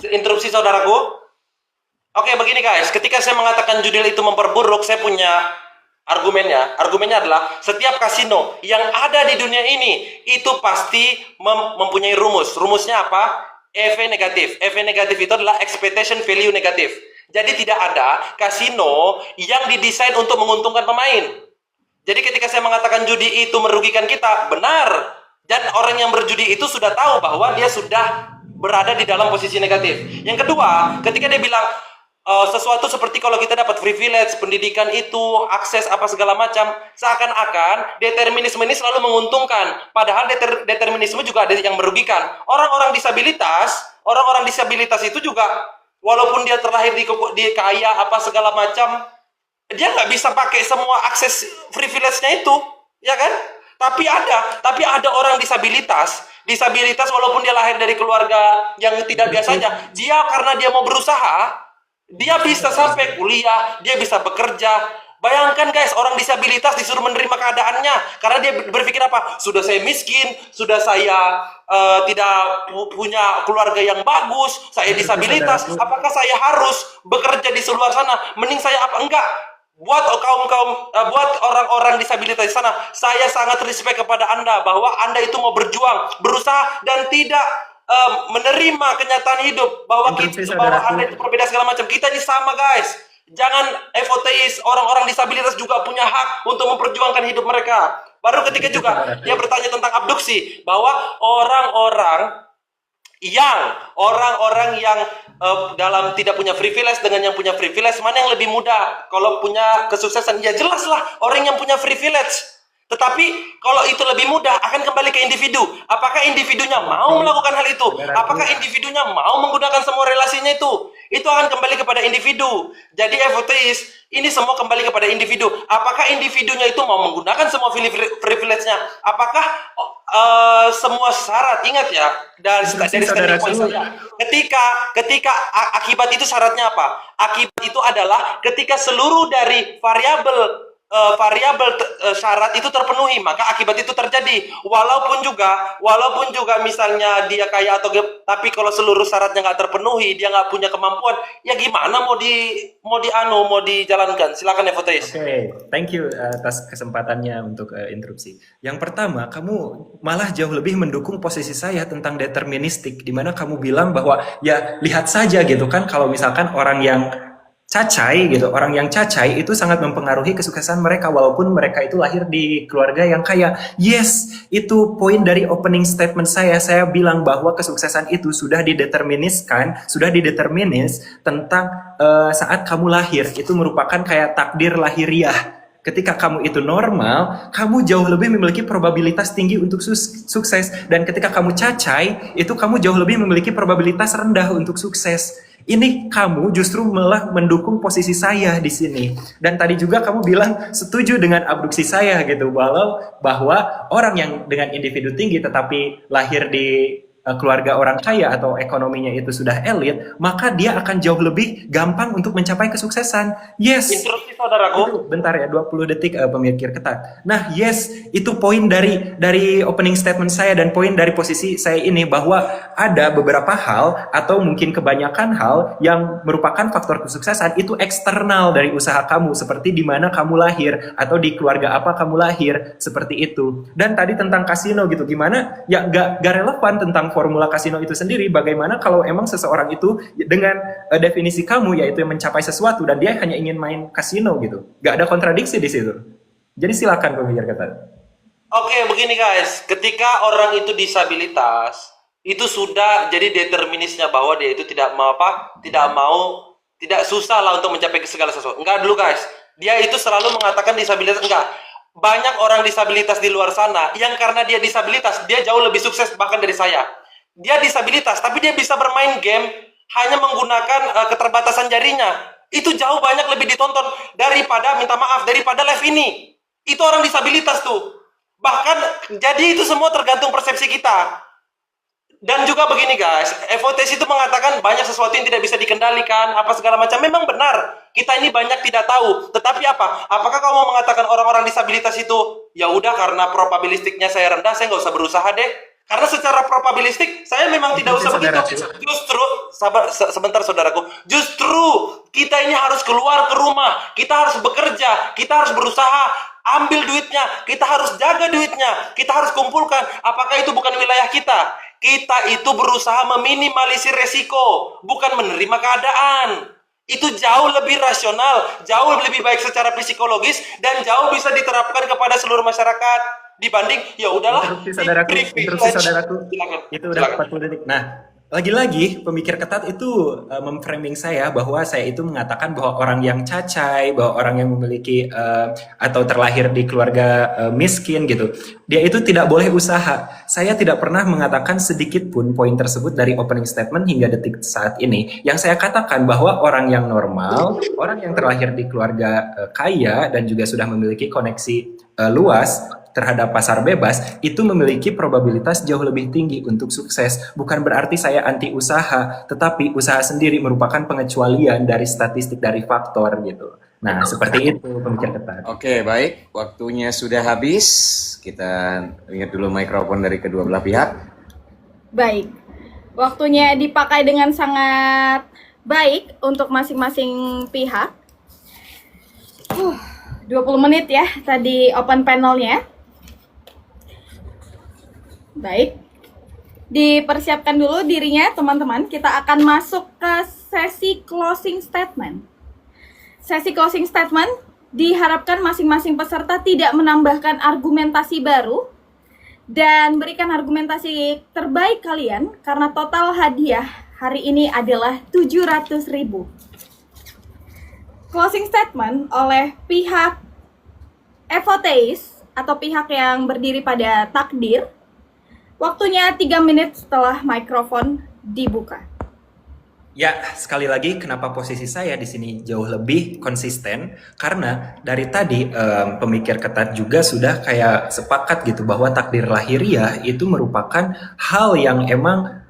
interupsi saudaraku. Oke, begini guys, ketika saya mengatakan judi itu memperburuk, saya punya argumennya. Argumennya adalah setiap kasino yang ada di dunia ini itu pasti mempunyai rumus. Rumusnya apa? EV negatif. EV negatif itu adalah expectation value negatif. Jadi tidak ada kasino yang didesain untuk menguntungkan pemain. Jadi ketika saya mengatakan judi itu merugikan kita, benar. Dan orang yang berjudi itu sudah tahu bahwa dia sudah berada di dalam posisi negatif. Yang kedua, ketika dia bilang sesuatu seperti kalau kita dapat privilege, pendidikan itu, akses apa segala macam, seakan-akan determinisme ini selalu menguntungkan. Padahal determinisme juga ada yang merugikan. Orang-orang disabilitas itu juga, walaupun dia terlahir di kaya apa segala macam, dia nggak bisa pakai semua akses privilege-nya itu, ya kan? Tapi ada orang disabilitas walaupun dia lahir dari keluarga yang tidak biasanya, karena dia mau berusaha, dia bisa sampai kuliah, dia bisa bekerja. Bayangkan guys, orang disabilitas disuruh menerima keadaannya karena dia berpikir apa? Sudah saya miskin, sudah saya tidak punya keluarga yang bagus, saya disabilitas, apakah saya harus bekerja di luar sana? Mending saya apa? Enggak. Buat buat orang-orang disabilitas di sana, saya sangat respect kepada Anda bahwa Anda itu mau berjuang, berusaha dan tidak menerima kenyataan hidup bahwa Anda itu berbeda segala macam. Kita ini sama guys. Jangan FOTIs, orang-orang disabilitas juga punya hak untuk memperjuangkan hidup mereka. Baru ketika juga dia bertanya tentang abduksi, bahwa orang-orang yang dalam tidak punya privilege dengan yang punya privilege, mana yang lebih mudah kalau punya kesuksesan? Ya jelaslah orang yang punya privilege. Tetapi kalau itu lebih mudah, akan kembali ke individu. Apakah individunya mau melakukan hal itu? Apakah individunya mau menggunakan semua relasinya itu? Itu akan kembali kepada individu. Jadi FOTIs, ini semua kembali kepada individu. Apakah individunya itu mau menggunakan semua privilege-nya? Apakah semua syarat, ingat ya, dari standing point saya, ketika akibat itu syaratnya apa? Akibat itu adalah ketika seluruh dari variabel syarat itu terpenuhi, maka akibat itu terjadi. Walaupun juga misalnya dia kaya atau tapi kalau seluruh syaratnya nggak terpenuhi, dia nggak punya kemampuan, ya gimana mau dijalankan? Silakan FOTIs. Oke, thank you atas kesempatannya untuk interupsi. Yang pertama, kamu malah jauh lebih mendukung posisi saya tentang deterministik, di mana kamu bilang bahwa ya lihat saja gitu kan, kalau misalkan orang yang cacai itu sangat mempengaruhi kesuksesan mereka walaupun mereka itu lahir di keluarga yang kaya. Yes, itu poin dari opening statement saya. Saya bilang bahwa kesuksesan itu sudah dideterminis tentang saat kamu lahir. Itu merupakan kayak takdir lahiriah. Ketika kamu itu normal, kamu jauh lebih memiliki probabilitas tinggi untuk sukses. Dan ketika kamu cacai, itu kamu jauh lebih memiliki probabilitas rendah untuk sukses. Ini kamu justru malah mendukung posisi saya di sini. Dan tadi juga kamu bilang setuju dengan abduksi saya gitu, bahwa orang yang dengan individu tinggi tetapi lahir di keluarga orang kaya atau ekonominya itu sudah elit, maka dia akan jauh lebih gampang untuk mencapai kesuksesan. Yes. Interupsi saudaraku. Bentar ya, 20 detik pemikir ketat. Nah, yes, itu poin dari opening statement saya dan poin dari posisi saya ini, bahwa ada beberapa hal atau mungkin kebanyakan hal yang merupakan faktor kesuksesan itu eksternal dari usaha kamu, seperti di mana kamu lahir atau di keluarga apa kamu lahir, seperti itu. Dan tadi tentang kasino gitu, gimana ya gak relevan tentang formula kasino itu sendiri. Bagaimana kalau emang seseorang itu dengan definisi kamu yaitu mencapai sesuatu dan dia hanya ingin main kasino gitu, gak ada kontradiksi di situ. Jadi silakan pemikir ketat. Oke, begini guys, ketika orang itu disabilitas, itu sudah jadi determinisnya bahwa dia itu tidak mau tidak susah lah untuk mencapai segala sesuatu. Enggak dulu guys, dia itu selalu mengatakan disabilitas. Enggak, banyak orang disabilitas di luar sana yang karena dia disabilitas, dia jauh lebih sukses bahkan dari saya. Dia disabilitas, tapi dia bisa bermain game hanya menggunakan keterbatasan jarinya. Itu jauh banyak lebih ditonton daripada, minta maaf, daripada live ini. Itu orang disabilitas tuh. Bahkan, jadi itu semua tergantung persepsi kita. Dan juga begini guys, FOTS itu mengatakan banyak sesuatu yang tidak bisa dikendalikan, apa segala macam. Memang benar, kita ini banyak tidak tahu. Tetapi apa? Apakah kamu mau mengatakan orang-orang disabilitas itu, ya udah karena probabilistiknya saya rendah, saya nggak usah berusaha deh? Karena secara probabilistik, saya memang tidak usah begitu. Justru, sebentar saudaraku, justru kita ini harus keluar ke rumah, kita harus bekerja, kita harus berusaha, ambil duitnya, kita harus jaga duitnya, kita harus kumpulkan. Apakah itu bukan wilayah kita? Kita itu berusaha meminimalisir resiko, bukan menerima keadaan. Itu jauh lebih rasional, jauh lebih baik secara psikologis, dan jauh bisa diterapkan kepada seluruh masyarakat. Dibanding, ya udahlah, interupsi saudaraku, itu udah 40 detik. Nah, lagi-lagi pemikir ketat itu memframing saya bahwa saya itu mengatakan bahwa orang yang cacai, bahwa orang yang memiliki atau terlahir di keluarga miskin gitu, dia itu tidak boleh usaha. Saya tidak pernah mengatakan sedikit pun poin tersebut dari opening statement hingga detik saat ini. Yang saya katakan bahwa orang yang normal, orang yang terlahir di keluarga kaya dan juga sudah memiliki koneksi luas terhadap pasar bebas, itu memiliki probabilitas jauh lebih tinggi untuk sukses. Bukan berarti saya anti usaha, tetapi usaha sendiri merupakan pengecualian dari statistik, dari faktor gitu. Nah, seperti itu pemikir ketat. Oke, baik. Waktunya sudah habis. Kita lihat dulu mikrofon dari kedua belah pihak. Baik, waktunya dipakai dengan sangat baik untuk masing-masing pihak. 20 menit ya tadi open panelnya. Baik, dipersiapkan dulu dirinya teman-teman. Kita akan masuk ke sesi closing statement. Sesi closing statement diharapkan masing-masing peserta tidak menambahkan argumentasi baru dan berikan argumentasi terbaik kalian karena total hadiah hari ini adalah 700.000. Closing statement oleh pihak FOTS atau pihak yang berdiri pada takdir. Waktunya 3 menit setelah mikrofon dibuka. Ya, sekali lagi kenapa posisi saya di sini jauh lebih konsisten, karena dari tadi pemikir ketat juga sudah kayak sepakat gitu bahwa takdir lahiriah itu merupakan hal yang emang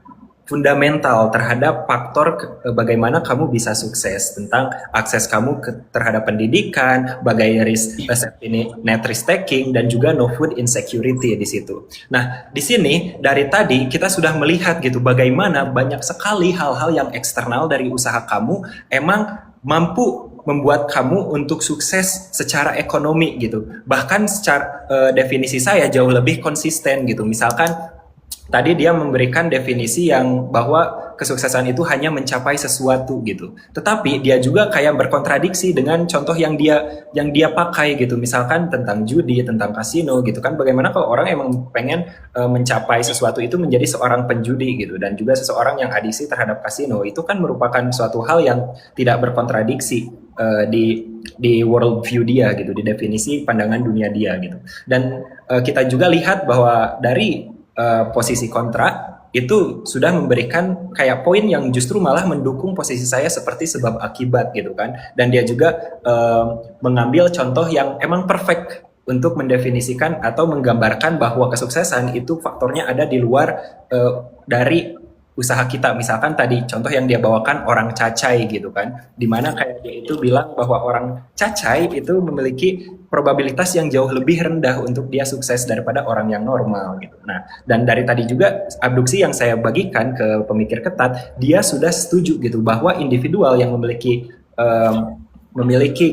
fundamental terhadap faktor bagaimana kamu bisa sukses, tentang akses kamu terhadap pendidikan, bagaimana safety net risk taking, dan juga no food insecurity di situ. Nah, di sini dari tadi kita sudah melihat gitu bagaimana banyak sekali hal-hal yang eksternal dari usaha kamu emang mampu membuat kamu untuk sukses secara ekonomi gitu. Bahkan secara definisi saya jauh lebih konsisten gitu. Misalkan tadi dia memberikan definisi yang bahwa kesuksesan itu hanya mencapai sesuatu gitu. Tetapi dia juga kayak berkontradiksi dengan contoh yang dia pakai gitu. Misalkan tentang judi, tentang kasino gitu kan. Bagaimana kalau orang emang pengen mencapai sesuatu itu menjadi seorang penjudi gitu, dan juga seseorang yang adiksi terhadap kasino, itu kan merupakan suatu hal yang tidak berkontradiksi di world view dia gitu, di definisi pandangan dunia dia gitu. Dan kita juga lihat bahwa dari posisi kontra itu sudah memberikan kayak poin yang justru malah mendukung posisi saya seperti sebab akibat gitu kan. Dan dia juga mengambil contoh yang emang perfect untuk mendefinisikan atau menggambarkan bahwa kesuksesan itu faktornya ada di luar dari usaha kita. Misalkan tadi contoh yang dia bawakan orang cacai gitu kan, dimana kayak dia itu bilang bahwa orang cacai itu memiliki probabilitas yang jauh lebih rendah untuk dia sukses daripada orang yang normal gitu. Nah, dan dari tadi juga abduksi yang saya bagikan ke pemikir ketat, dia sudah setuju gitu bahwa individual yang memiliki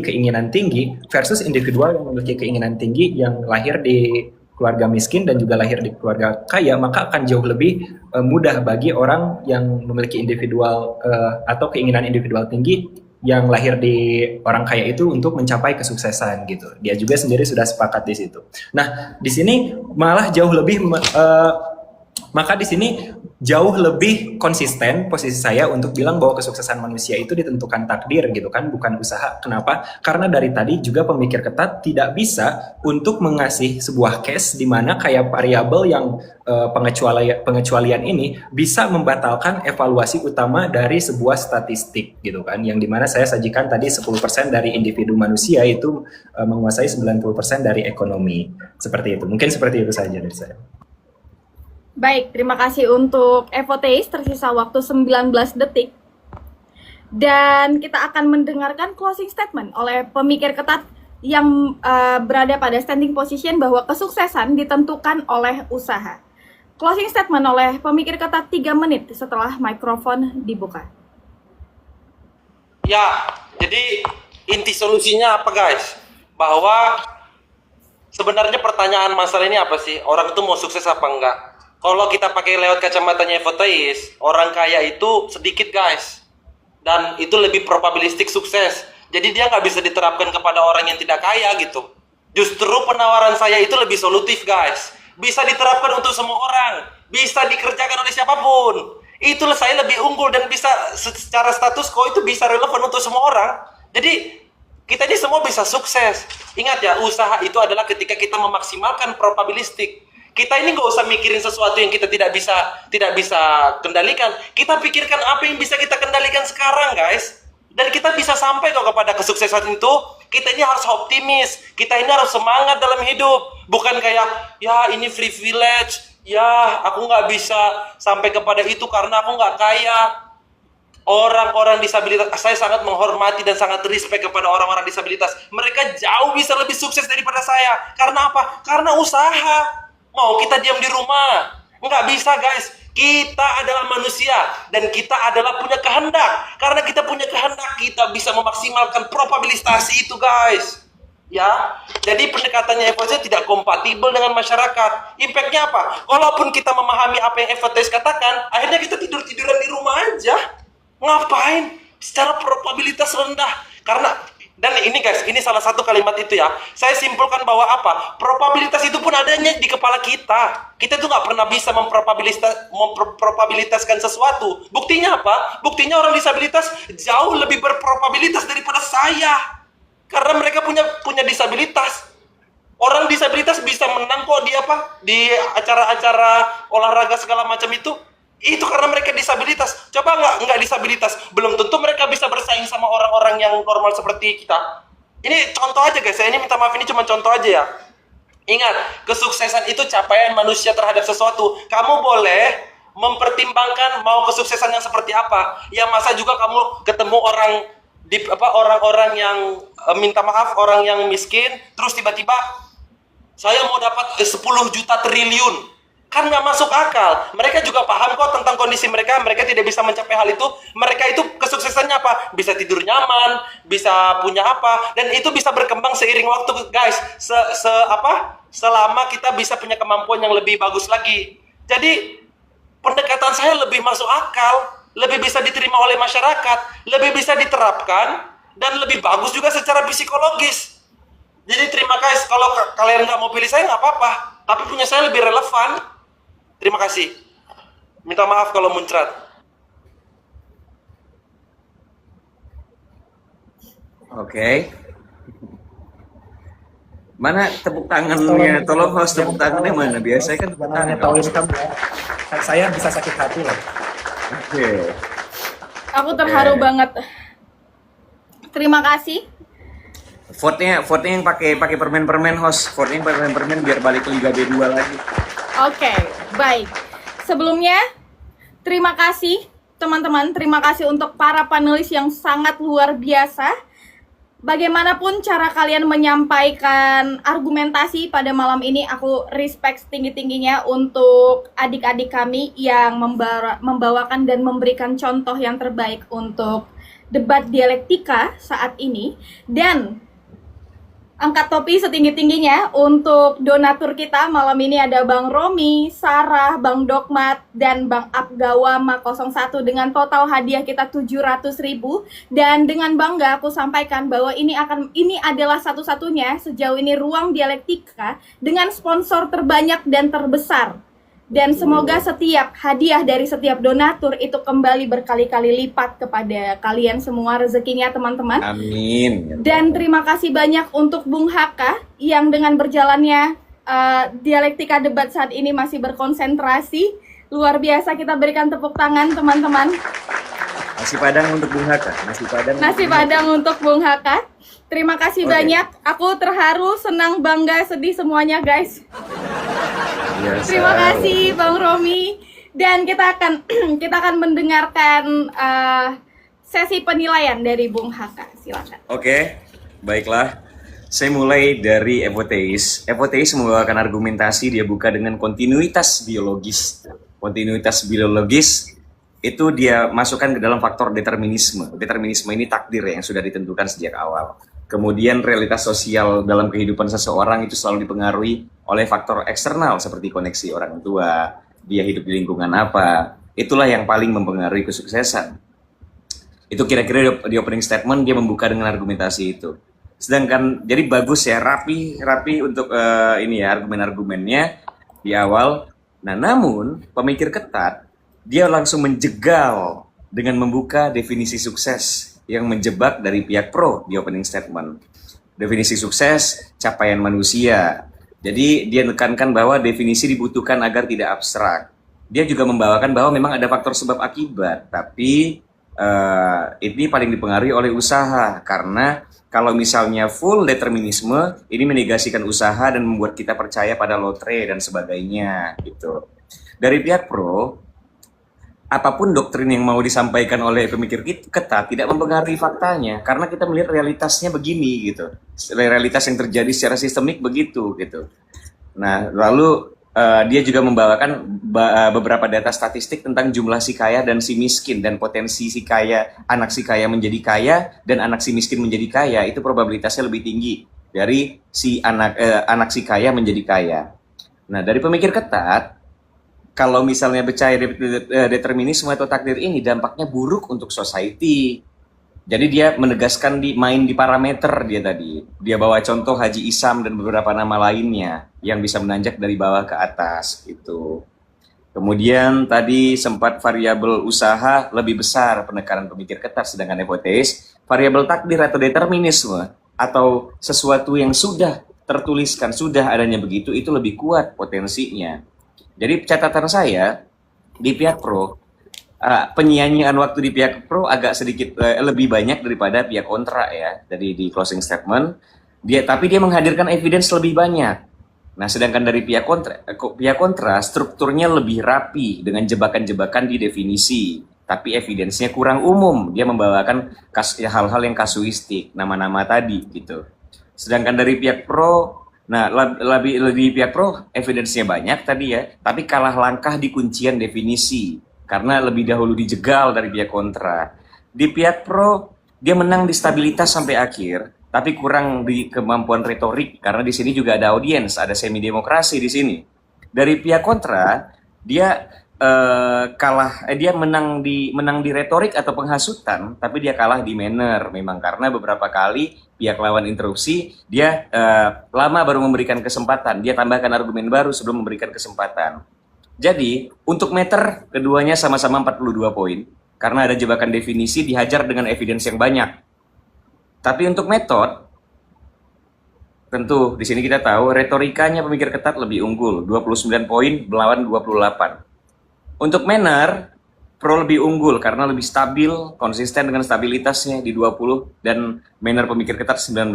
keinginan tinggi versus individual yang memiliki keinginan tinggi yang lahir di keluarga miskin dan juga lahir di keluarga kaya, maka akan jauh lebih mudah bagi orang yang memiliki individual atau keinginan individual tinggi yang lahir di orang kaya itu untuk mencapai kesuksesan gitu. Dia juga sendiri sudah sepakat di situ. Nah, di sini malah jauh lebih Maka di sini jauh lebih konsisten posisi saya untuk bilang bahwa kesuksesan manusia itu ditentukan takdir gitu kan, bukan usaha. Kenapa? Karena dari tadi juga pemikir ketat tidak bisa untuk mengasih sebuah case di mana kayak variabel yang pengecualian ini bisa membatalkan evaluasi utama dari sebuah statistik gitu kan, yang dimana saya sajikan tadi 10% dari individu manusia itu menguasai 90% dari ekonomi. Seperti itu. Mungkin seperti itu saja dari saya. Baik, terima kasih untuk Evoteis, tersisa waktu 19 detik. Dan kita akan mendengarkan closing statement oleh pemikir ketat yang berada pada standing position bahwa kesuksesan ditentukan oleh usaha. Closing statement oleh pemikir ketat 3 menit setelah mikrofon dibuka. Ya, jadi inti solusinya apa guys? Bahwa sebenarnya pertanyaan masalah ini apa sih? Orang itu mau sukses apa enggak? Kalau kita pakai lewat kacamatanya Evoteis, orang kaya itu sedikit guys. Dan itu lebih probabilistik sukses. Jadi dia nggak bisa diterapkan kepada orang yang tidak kaya gitu. Justru penawaran saya itu lebih solutif guys. Bisa diterapkan untuk semua orang. Bisa dikerjakan oleh siapapun. Itulah saya lebih unggul dan bisa secara status quo itu bisa relevan untuk semua orang. Jadi kita ini semua bisa sukses. Ingat ya, usaha itu adalah ketika kita memaksimalkan probabilistik. Kita ini nggak usah mikirin sesuatu yang kita tidak bisa kendalikan. Kita pikirkan apa yang bisa kita kendalikan sekarang, guys. Dan kita bisa sampai kok kepada kesuksesan itu. Kita ini harus optimis. Kita ini harus semangat dalam hidup. Bukan kayak, ya ini privilege. Ya, aku nggak bisa sampai kepada itu karena aku nggak kaya. Orang-orang disabilitas, saya sangat menghormati dan sangat respect kepada orang-orang disabilitas. Mereka jauh bisa lebih sukses daripada saya. Karena apa? Karena usaha. Mau kita diam di rumah? Nggak bisa guys. Kita adalah manusia dan kita adalah punya kehendak. Karena kita punya kehendak, kita bisa memaksimalkan probabilitas itu guys. Ya, jadi pendekatannya Evoteis tidak kompatibel dengan masyarakat. Impactnya apa? Walaupun kita memahami apa yang Evoteis katakan, akhirnya kita tidur-tiduran di rumah aja. Ngapain? Secara probabilitas rendah. Karena dan ini guys, ini salah satu kalimat itu ya. Saya simpulkan bahwa apa? Probabilitas itu pun adanya di kepala kita. Kita tuh nggak pernah bisa memprobabilitaskan sesuatu. Buktinya apa? Buktinya orang disabilitas jauh lebih berprobabilitas daripada saya. Karena mereka punya disabilitas. Orang disabilitas bisa menang kok di acara-acara olahraga segala macam itu. Itu karena mereka disabilitas. Coba nggak disabilitas, belum tentu mereka bisa bersaing sama orang-orang yang normal seperti kita. Ini contoh aja guys, saya ini minta maaf, ini cuma contoh aja ya. Ingat, kesuksesan itu capaian manusia terhadap sesuatu. Kamu boleh mempertimbangkan mau kesuksesan yang seperti apa. Ya masa juga kamu ketemu orang-orang yang minta maaf, orang yang miskin, terus tiba-tiba saya mau dapat 10 juta triliun. Kan nggak masuk akal. Mereka juga paham kok tentang kondisi mereka. Mereka tidak bisa mencapai hal itu. Mereka itu kesuksesannya apa? Bisa tidur nyaman, bisa punya apa, dan itu bisa berkembang seiring waktu, guys. Selama kita bisa punya kemampuan yang lebih bagus lagi. Jadi pendekatan saya lebih masuk akal, lebih bisa diterima oleh masyarakat, lebih bisa diterapkan, dan lebih bagus juga secara psikologis. Jadi terima kasih. Kalau kalian nggak mau pilih saya nggak apa-apa, tapi punya saya lebih relevan. Terima kasih. Minta maaf kalau muncrat. Oke. Mana tepuk tangannya? Tolong host tepuk tangannya mana? Biasanya kan tepuk tangan. Tahu income ya. Saya bisa sakit hati loh. Oke. Aku terharu banget. Terima kasih. Vote-nya yang pakai permen-permen host. Vote-nya permen-permen biar balik ke Liga B2 lagi. Oke, baik. Sebelumnya, terima kasih teman-teman. Terima kasih untuk para panelis yang sangat luar biasa. Bagaimanapun cara kalian menyampaikan argumentasi pada malam ini, aku respect setinggi-tingginya untuk adik-adik kami yang membawakan dan memberikan contoh yang terbaik untuk debat dialektika saat ini. Dan angkat topi setinggi-tingginya untuk donatur kita malam ini ada Bang Romi, Sarah, Bang Dokmat, dan Bang Abgawama 01 dengan total hadiah kita 700.000. Dan dengan bangga aku sampaikan bahwa ini adalah satu-satunya sejauh ini ruang dialektika dengan sponsor terbanyak dan terbesar Dan semoga setiap hadiah dari setiap donatur itu kembali berkali-kali lipat kepada kalian semua rezekinya teman-teman. Amin. Dan terima kasih banyak untuk Bung Haka yang dengan berjalannya dialektika debat saat ini masih berkonsentrasi. Luar biasa, kita berikan tepuk tangan teman-teman. Nasi Padang untuk Bung Haka. Nasi Padang untuk Bung Haka. Terima kasih banyak. Aku terharu, senang, bangga, sedih semuanya guys. Biasa. Terima kasih Bang Romi. Dan kita akan mendengarkan sesi penilaian dari Bung Haka. Silakan. Oke, baiklah. Saya mulai dari Evoteis. Evoteis membawakan argumentasi, dia buka dengan kontinuitas biologis. Kontinuitas biologis itu dia masukkan ke dalam faktor determinisme. Determinisme ini takdir yang sudah ditentukan sejak awal. Kemudian realitas sosial dalam kehidupan seseorang itu selalu dipengaruhi oleh faktor eksternal seperti koneksi orang tua, dia hidup di lingkungan apa. Itulah yang paling mempengaruhi kesuksesan. Itu kira-kira di opening statement dia membuka dengan argumentasi itu. Sedangkan jadi bagus ya, rapi untuk ini ya argumen-argumennya di awal. Nah, namun pemikir ketat dia langsung menjegal dengan membuka definisi sukses yang menjebak dari pihak pro di opening statement. Definisi sukses, capaian manusia. Jadi dia menekankan bahwa definisi dibutuhkan agar tidak abstrak. Dia juga membawakan bahwa memang ada faktor sebab akibat, tapi ini paling dipengaruhi oleh usaha, karena kalau misalnya full determinisme, ini menegasikan usaha dan membuat kita percaya pada lotre dan sebagainya gitu. Dari pihak pro, apapun doktrin yang mau disampaikan oleh pemikir ketat tidak mempengaruhi faktanya, karena kita melihat realitasnya begini gitu. Realitas yang terjadi secara sistemik begitu gitu. Nah, lalu dia juga membawakan beberapa data statistik tentang jumlah si kaya dan si miskin, dan potensi si kaya, anak si kaya menjadi kaya dan anak si miskin menjadi kaya itu probabilitasnya lebih tinggi dari si anak si kaya menjadi kaya. Nah, dari pemikir ketat, kalau misalnya percaya determinisme atau takdir ini dampaknya buruk untuk society. Jadi dia menegaskan main di parameter dia tadi. Dia bawa contoh Haji Isam dan beberapa nama lainnya yang bisa menanjak dari bawah ke atas gitu. Kemudian tadi sempat variabel usaha lebih besar penekanan pemikir ketat, sedangkan Evoteis variabel takdir atau determinisme atau sesuatu yang sudah tertuliskan, sudah adanya begitu, itu lebih kuat potensinya. Jadi catatan saya di pihak pro, penyanyian waktu di pihak pro agak sedikit lebih banyak daripada pihak kontra ya. Jadi di closing statement tapi dia menghadirkan evidence lebih banyak. Nah, sedangkan dari pihak kontra strukturnya lebih rapi dengan jebakan-jebakan di definisi, tapi evidence-nya kurang umum. Dia membawakan hal-hal yang kasuistik, nama-nama tadi gitu. Sedangkan dari pihak pro, nah lebih pihak pro evidence-nya banyak tadi ya, tapi kalah langkah di kuncian definisi karena lebih dahulu dijegal dari pihak kontra. Di pihak pro dia menang di stabilitas sampai akhir, tapi kurang di kemampuan retorik karena di sini juga ada audiens, ada semi demokrasi di sini. Dari pihak kontra dia dia menang di retorik atau penghasutan, tapi dia kalah di manner memang karena beberapa kali pihak lawan interupsi, dia lama baru memberikan kesempatan, dia tambahkan argumen baru sebelum memberikan kesempatan. Jadi, untuk meter keduanya sama-sama 42 poin karena ada jebakan definisi dihajar dengan evidence yang banyak. Tapi untuk metode, tentu di sini kita tahu retorikanya pemikir ketat lebih unggul, 29 poin melawan 28. Untuk manner, pro lebih unggul karena lebih stabil, konsisten dengan stabilitasnya di 20 dan manner pemikir ketat 19.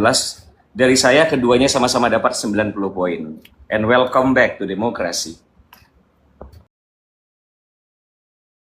Dari saya keduanya sama-sama dapat 90 poin. And welcome back to demokrasi.